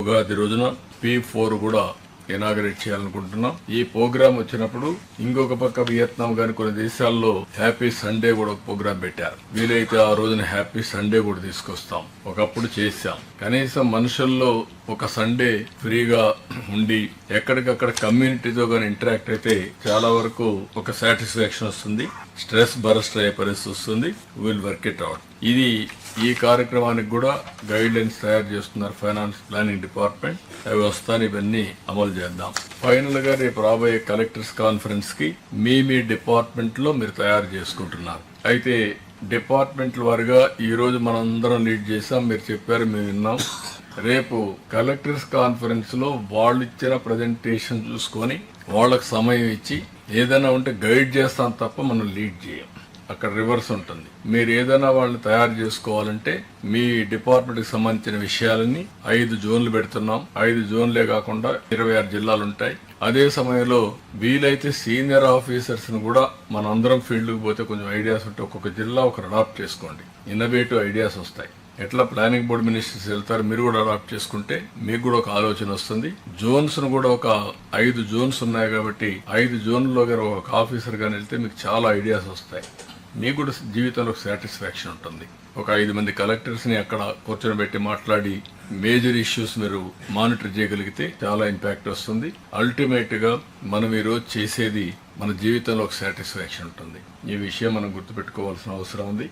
ఉగాది రోజున P4 కూడా inaugurate చేయాలనుకుంటున్నాం. ఈ ప్రోగ్రామ్ వచ్చినప్పుడు ఇంకొక పక్క వియత్నాం గాని కొన్ని దేశాల్లో హ్యాపీ సండే కూడా ఒక ప్రోగ్రామ్ పెట్టారు. వీలైతే ఆ రోజున హ్యాపీ సండే కూడా తీసుకొస్తాం. ఒకప్పుడు చేశాం. కనీసం మనుషుల్లో ఒక సండే ఫ్రీగా ఉండి ఎక్కడికక్కడ కమ్యూనిటీతో గాని ఇంటరాక్ట్ అయితే చాలా వరకు ఒక సాటిస్ఫాక్షన్ వస్తుంది. స్ట్రెస్ బరస్ట్ అయ్యే పరిస్థితి వస్తుంది. Will work it out. ఇది ఈ కార్యక్రమానికి కూడా గైడ్ లైన్స్ తయారు చేస్తున్నారు ఫైనాన్స్ ప్లానింగ్ డిపార్ట్మెంట్. అవి వస్తాను, ఇవన్నీ అమలు చేద్దాం. ఫైనల్ గా రేపు రాబోయే కలెక్టర్స్ కాన్ఫరెన్స్ కి మీ డిపార్ట్మెంట్ లో మీరు తయారు చేసుకుంటున్నారు. అయితే డిపార్ట్మెంట్ల వారిగా ఈ రోజు మనందరం లీడ్ చేసాం. మీరు చెప్పారు, మేము విన్నాం. రేపు కలెక్టర్స్ కాన్ఫరెన్స్ లో వాళ్ళు ఇచ్చిన ప్రజెంటేషన్ చూసుకొని వాళ్ళకి సమయం ఇచ్చి ఏదైనా ఉంటే గైడ్ చేస్తాం తప్ప మనం లీడ్ చేయం. అక్కడ రివర్స్ ఉంటుంది. మీరు ఏదైనా వాళ్ళని తయారు చేసుకోవాలంటే మీ డిపార్ట్మెంట్ కి సంబంధించిన విషయాలని 5 జోన్లు పెడుతున్నాం. 5 జోన్లే కాకుండా 26 జిల్లాలు ఉంటాయి. అదే సమయంలో వీలైతే సీనియర్ ఆఫీసర్స్ ను కూడా మనందరం ఫీల్డ్ కు పోతే కొంచెం ఐడియాస్ ఉంటే ఒక్కొక్క జిల్లా ఒకరు అడాప్ట్ చేసుకోండి. ఇన్నోవేటివ్ ఐడియాస్ వస్తాయి. ఎట్లా ప్లానింగ్ బోర్డు మినిస్టర్స్ వెళ్తారు, మీరు కూడా అడాప్ట్ చేసుకుంటే మీకు కూడా ఒక ఆలోచన వస్తుంది. జోన్స్ ను కూడా ఒక 5 జోన్స్ ఉన్నాయి కాబట్టి 5 జోన్లలో ఒక ఆఫీసర్ గాని వెళ్తే మీకు చాలా ఐడియాస్ వస్తాయి. మీకు కూడా జీవితంలో సాటిస్ఫాక్షన్ ఉంటుంది. ఒక 5 మంది కలెక్టర్స్ ని అక్కడ కూర్చొని మాట్లాడి మేజర్ ఇష్యూస్ మీరు మానిటర్ చేయగలిగితే చాలా ఇంపాక్ట్ వస్తుంది. అల్టిమేట్ గా మనం ఈ రోజు చేసేది మన జీవితంలో ఒక సాటిస్ఫాక్షన్ ఉంటుంది. ఈ విషయం మనం గుర్తుపెట్టుకోవాల్సిన అవసరం ఉంది.